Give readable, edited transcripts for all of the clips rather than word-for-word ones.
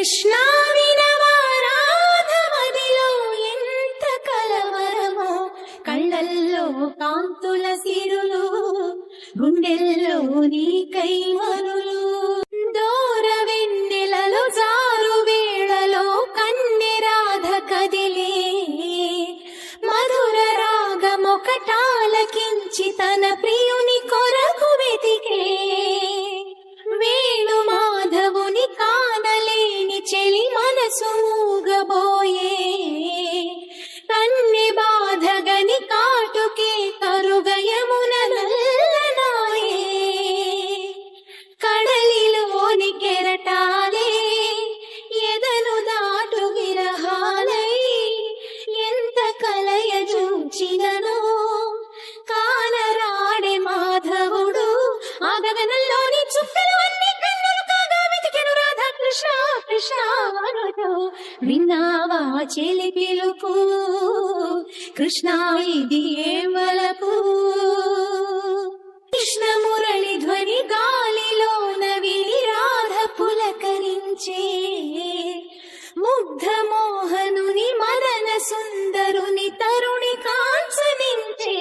కృష్ణా వినవారాధమదిలో ఎంత కలవరమో, కళ్ళల్లో కాంతుల సిరులు, గుండెల్లో నీకై మరులు. దూర వెన్నెలలో జారు వేళలో కన్నెరాధ కదిలే, మధుర రాగమొకటాలకించి తన ప్రియుని కొరకు వెతికే. వేణు మాధవుని కానలేని చెలి మనసు మూగబోయే, కన్నె బాధగని కాటుకే కరుగయమున నల్లనాయే. కడలిలోని కెరటాలే ఎదను దాటు విరహాలై, ఎంత కలయ చూచిననో కానరాడే మాధవుడు. ఆ గగనంలోని చుక్కలు అన్ని కన్నులు కాగా వెతికెను రాధా కృష్ణ కృష్ణ అనుతూ. విన్నావా చెలి పిలుపు, కృష్ణ ఇది ఏ వలపు. కృష్ణ మురళి ధ్వని గాలిలోన విని రాధ పులకరించే, ముగ్ధ మోహనుని మదన సుందరుని తరుణి కాంచనించే.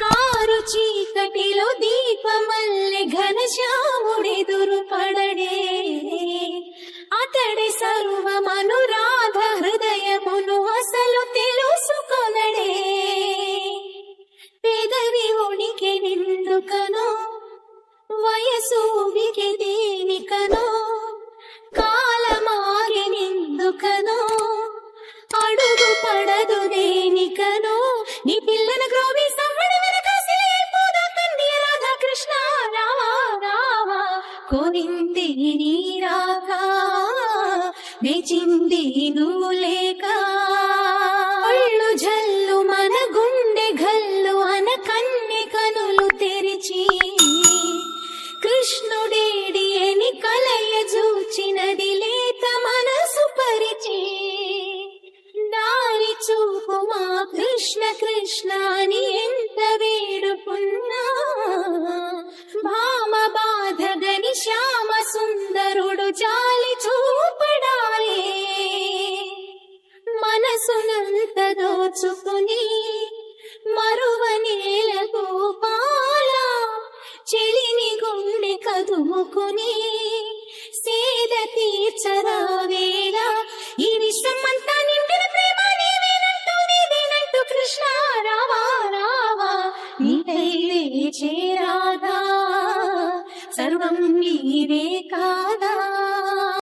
కారు చీకటిలో దీపమల్లె ఘనశ్యాముడెదురు పడడే, అతడి సర్వమనురాధ హృదయమును అసలు తెలుసుకొనడే. పెదవి ఉనికి నిందుకనో, వయసు ఉనికి దేనికనో, కాలమాగి నిందుకనో, అడుగు పడదు దేనికనో. నీ పిల్లన గ్రోవి సవ్వడి వెనకాసి పోదా కన్య రాధా కృష్ణ రావా రావా. కోరింది నీ రాక, మెచింది నువ్వు లేక. ఒళ్ళు జల్లు మన గుండె గల్లు అన కన్నె కనులు తెరిచి, కృష్ణుడేడి అని కలయ చూచినది లేత మనసు పరిచి. దారి చూపు మా కృష్ణ కృష్ణ అని ఎంత వేడుకున్నా, భామ బాధగని శ్యామ సుందరుడు జా